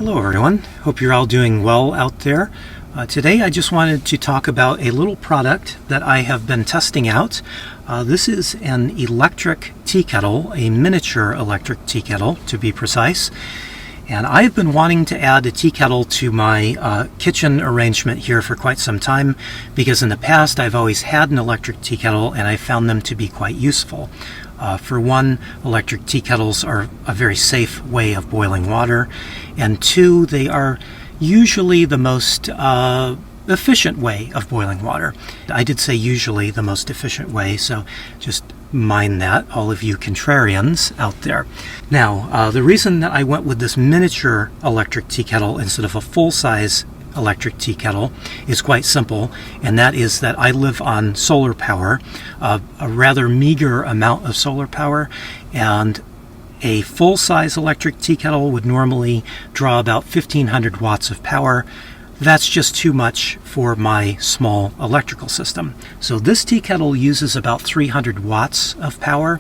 Hello everyone, hope you're all doing well out there. Today I just wanted to talk about a little product that I have been testing out. This is an electric tea kettle, a miniature electric tea kettle to be precise. And I've been wanting to add a tea kettle to my kitchen arrangement here for quite some time because in the past I've always had an electric tea kettle and I found them to be quite useful. For one, electric tea kettles are a very safe way of boiling water, and two, they are usually the most efficient way of boiling water. I did say usually the most efficient way, so just mind that, all of you contrarians out there. Now, the reason that I went with this miniature electric tea kettle instead of a full-size electric tea kettle is quite simple, and that is that I live on solar power, a rather meager amount of solar power, and a full-size electric tea kettle would normally draw about 1500 watts of power. That's just too much for my small electrical system. So this tea kettle uses about 300 watts of power,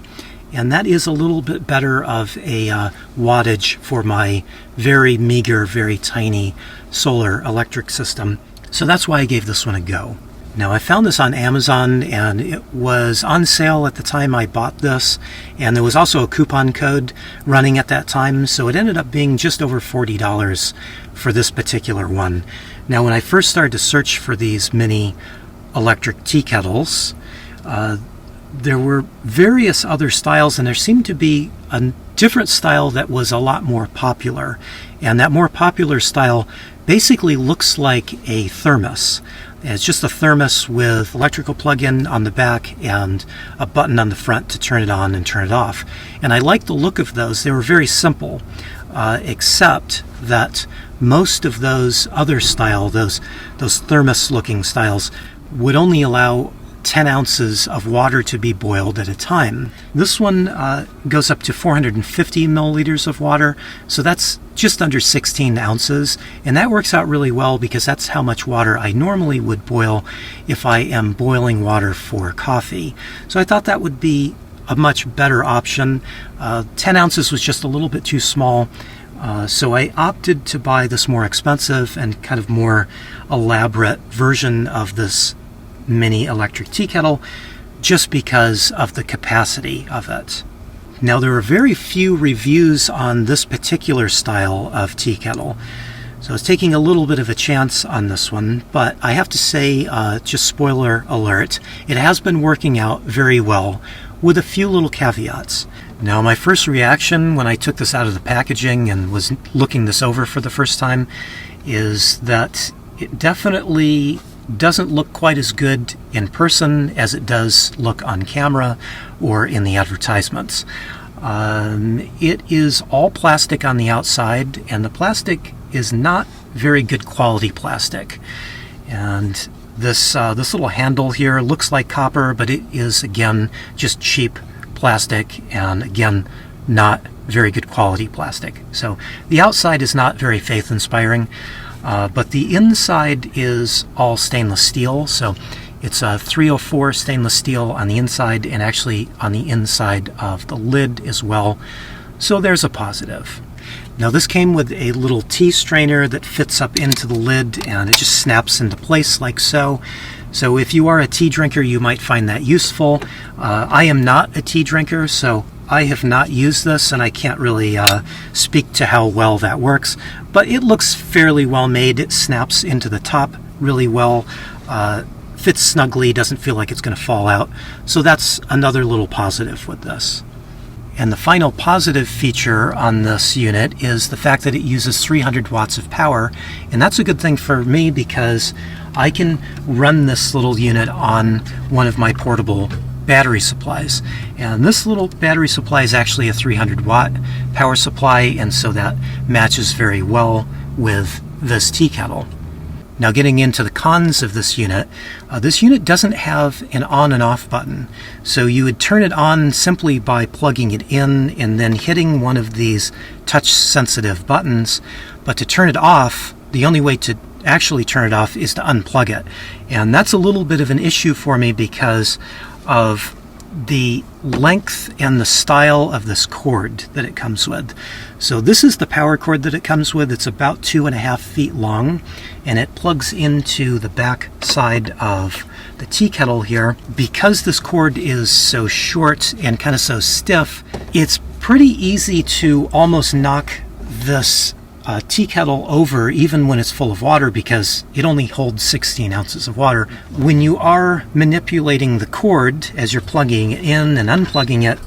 and that is a little bit better of a wattage for my very meager, very tiny solar electric system. So that's why I gave this one a go. Now, I found this on Amazon, and it was on sale at the time I bought this, and there was also a coupon code running at that time, so it ended up being just over $40 for this particular one. Now, when I first started to search for these mini electric tea kettles, there were various other styles, and there seemed to be a different style that was a lot more popular. And that more popular style basically looks like a thermos. It's just a thermos with electrical plug-in on the back and a button on the front to turn it on and turn it off. And I like the look of those. They were very simple, except that most of those other style, those thermos-looking styles, would only allow 10 ounces of water to be boiled at a time. This one goes up to 450 milliliters of water, so that's just under 16 ounces, and that works out really well because that's how much water I normally would boil if I am boiling water for coffee. So I thought that would be a much better option. 10 ounces was just a little bit too small, so I opted to buy this more expensive and kind of more elaborate version of this mini electric tea kettle just because of the capacity of it. Now, there are very few reviews on this particular style of tea kettle, so I was taking a little bit of a chance on this one, but I have to say, just spoiler alert, it has been working out very well with a few little caveats. Now, my first reaction when I took this out of the packaging and was looking this over for the first time is that it definitely doesn't look quite as good in person as it does look on camera or in the advertisements. It is all plastic on the outside, and the plastic is not very good quality plastic. And this little handle here looks like copper, but it is, again, just cheap plastic, and again, not very good quality plastic. So the outside is not very faith-inspiring. But the inside is all stainless steel, so it's a 304 stainless steel on the inside and actually on the inside of the lid as well, so there's a positive. Now, this came with a little tea strainer that fits up into the lid and it just snaps into place like so. So if you are a tea drinker, you might find that useful. I am not a tea drinker, so I have not used this, and I can't really speak to how well that works, but it looks fairly well made. It snaps into the top really well, fits snugly, doesn't feel like it's going to fall out, so that's another little positive with this. And the final positive feature on this unit is the fact that it uses 300 watts of power, and that's a good thing for me because I can run this little unit on one of my portable battery supplies, and this little battery supply is actually a 300 watt power supply, and so that matches very well with this tea kettle. Now, getting into the cons of this unit doesn't have an on and off button, so you would turn it on simply by plugging it in and then hitting one of these touch sensitive buttons, but to turn it off, the only way to actually turn it off is to unplug it, and that's a little bit of an issue for me because of the length and the style of this cord that it comes with. So this is the power cord that it comes with. It's about 2.5 feet long, and it plugs into the back side of the tea kettle here. Because this cord is so short and kind of so stiff, it's pretty easy to almost knock this tea kettle over even when it's full of water, because it only holds 16 ounces of water. When you are manipulating the cord as you're plugging it in and unplugging it,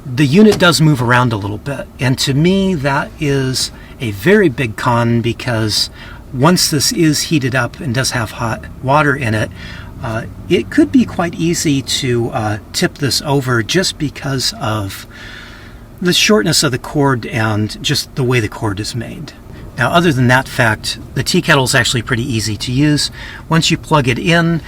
the unit does move around a little bit, and to me that is a very big con, because once this is heated up and does have hot water in it, it could be quite easy to tip this over just because of the shortness of the cord and just the way the cord is made. Now, other than that fact, the tea kettle is actually pretty easy to use. Once you plug it in,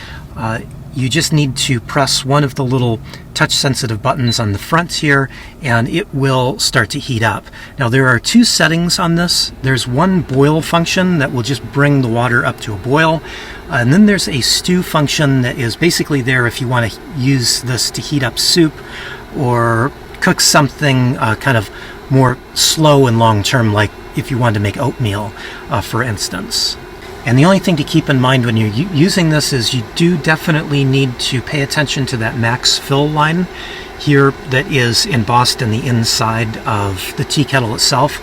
you just need to press one of the little touch-sensitive buttons on the front here, and it will start to heat up. Now, there are two settings on this. There's one boil function that will just bring the water up to a boil, and then there's a stew function that is basically there if you want to use this to heat up soup or cook something kind of more slow and long-term, like if you wanted to make oatmeal, for instance. And the only thing to keep in mind when you're using this is you do definitely need to pay attention to that max fill line here that is embossed in the inside of the tea kettle itself,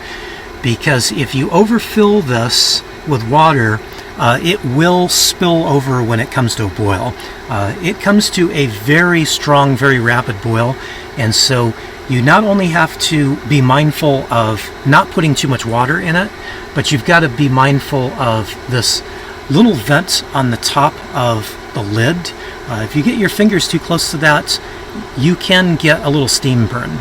because if you overfill this with water, it will spill over when it comes to a boil. It comes to a very strong, very rapid boil, and so you not only have to be mindful of not putting too much water in it, but you've got to be mindful of this little vent on the top of the lid. If you get your fingers too close to that, you can get a little steam burn.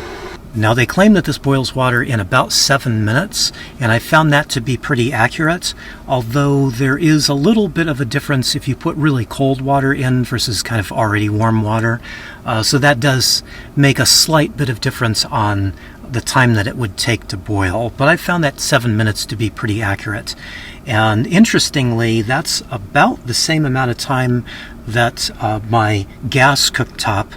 Now, they claim that this boils water in about 7 minutes, and I found that to be pretty accurate, although there is a little bit of a difference if you put really cold water in versus kind of already warm water. So that does make a slight bit of difference on the time that it would take to boil, but I found that 7 minutes to be pretty accurate. And interestingly, that's about the same amount of time that my gas cooktop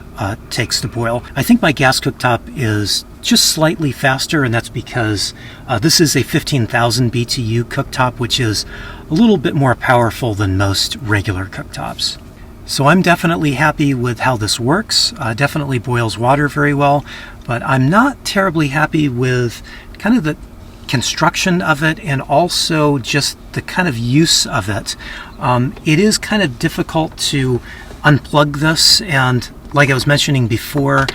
takes to boil. I think my gas cooktop is just slightly faster, and that's because this is a 15,000 BTU cooktop, which is a little bit more powerful than most regular cooktops. So I'm definitely happy with how this works. Definitely boils water very well, but I'm not terribly happy with kind of the construction of it and also just the kind of use of it. It is kind of difficult to unplug this, and like I was mentioning before,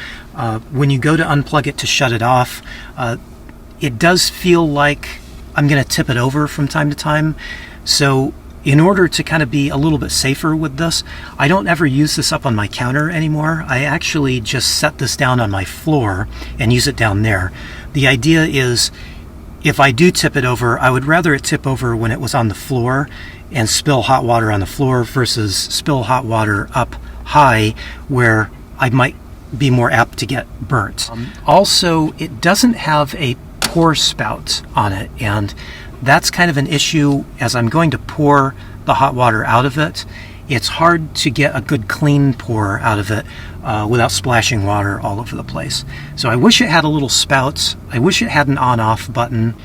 when you go to unplug it to shut it off, it does feel like I'm going to tip it over from time to time. So in order to kind of be a little bit safer with this, I don't ever use this up on my counter anymore. I actually just set this down on my floor and use it down there. The idea is, if I do tip it over, I would rather it tip over when it was on the floor and spill hot water on the floor versus spill hot water up high where I might be more apt to get burnt. Also, it doesn't have a pour spout on it, and that's kind of an issue. As I'm going to pour the hot water out of it, it's hard to get a good clean pour out of it without splashing water all over the place. So I wish it had a little spout. I wish it had an on-off button.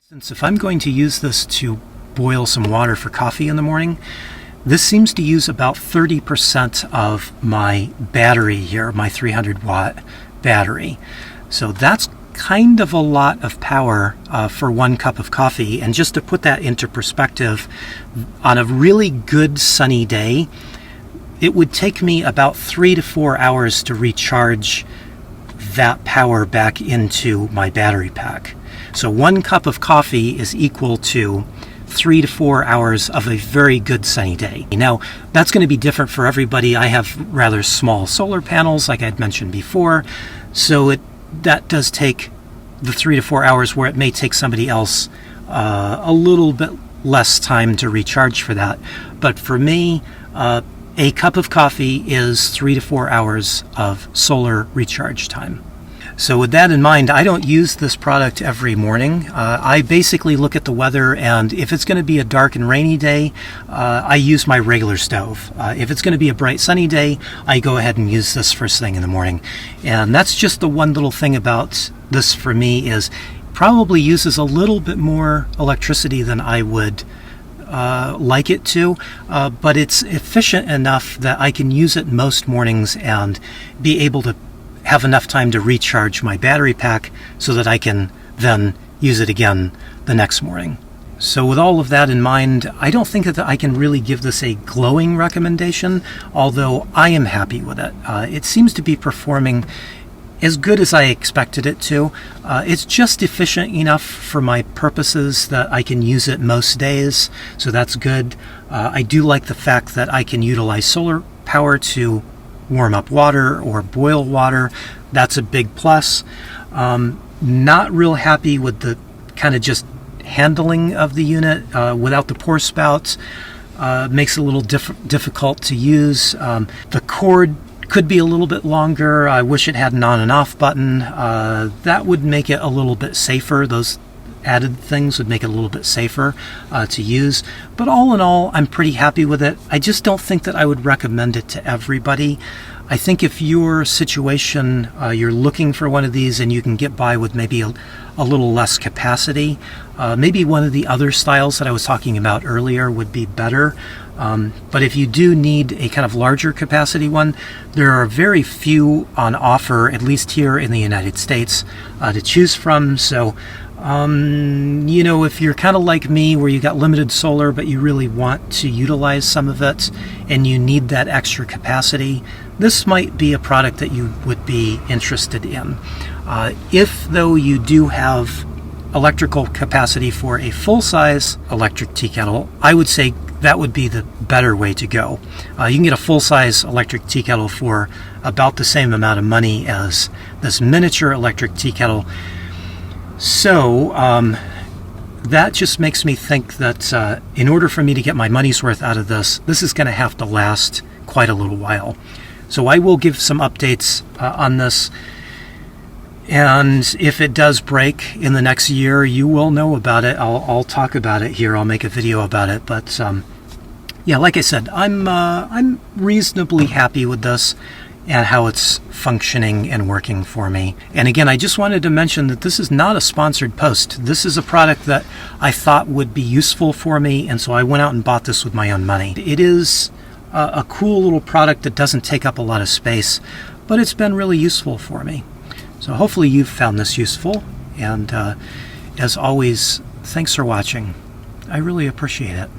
Since if I'm going to use this to boil some water for coffee in the morning, this seems to use about 30% of my battery here, my 300 watt battery. So that's kind of a lot of power for 1 cup of coffee. And just to put that into perspective, on a really good sunny day, it would take me about 3 to 4 hours to recharge that power back into my battery pack. So 1 cup of coffee is equal to 3 to 4 hours of a very good sunny day. Now, that's going to be different for everybody. I have rather small solar panels, like I'd mentioned before, so that does take the 3 to 4 hours where it may take somebody else a little bit less time to recharge for that. But for me, a cup of coffee is 3 to 4 hours of solar recharge time. So with that in mind, I don't use this product every morning. I basically look at the weather, and if it's going to be a dark and rainy day, I use my regular stove. If it's going to be a bright sunny day, I go ahead and use this first thing in the morning. And that's just the one little thing about this for me, is probably uses a little bit more electricity than I would like it to, but it's efficient enough that I can use it most mornings and be able to have enough time to recharge my battery pack so that I can then use it again the next morning. So with all of that in mind, I don't think that I can really give this a glowing recommendation, although I am happy with it. It seems to be performing as good as I expected it to. It's just efficient enough for my purposes that I can use it most days, so that's good. I do like the fact that I can utilize solar power to warm up water or boil water. That's a big plus. Not real happy with the kind of just handling of the unit without the pour spouts. Makes it a little difficult to use. The cord could be a little bit longer. I wish it had an on and off button. That would make it a little bit safer. Those added things would make it a little bit safer to use. But all in all, I'm pretty happy with it. I just don't think that I would recommend it to everybody. I think if your situation, you're looking for one of these and you can get by with maybe a little less capacity, maybe one of the other styles that I was talking about earlier would be better. But if you do need a kind of larger capacity one, there are very few on offer, at least here in the United States, to choose from. So, if you're kind of like me, where you got limited solar, but you really want to utilize some of it and you need that extra capacity, this might be a product that you would be interested in. If, though, you do have electrical capacity for a full-size electric tea kettle, I would say that would be the better way to go. You can get a full-size electric tea kettle for about the same amount of money as this miniature electric tea kettle. So that just makes me think that in order for me to get my money's worth out of this is going to have to last quite a little while. So I will give some updates on this. And if it does break in the next year, you will know about it. I'll talk about it here. I'll make a video about it. But yeah, like I said, I'm reasonably happy with this and how it's functioning and working for me. And again, I just wanted to mention that this is not a sponsored post. This is a product that I thought would be useful for me, and so I went out and bought this with my own money. It is a cool little product that doesn't take up a lot of space, but it's been really useful for me. So hopefully you've found this useful, and as always, thanks for watching. I really appreciate it.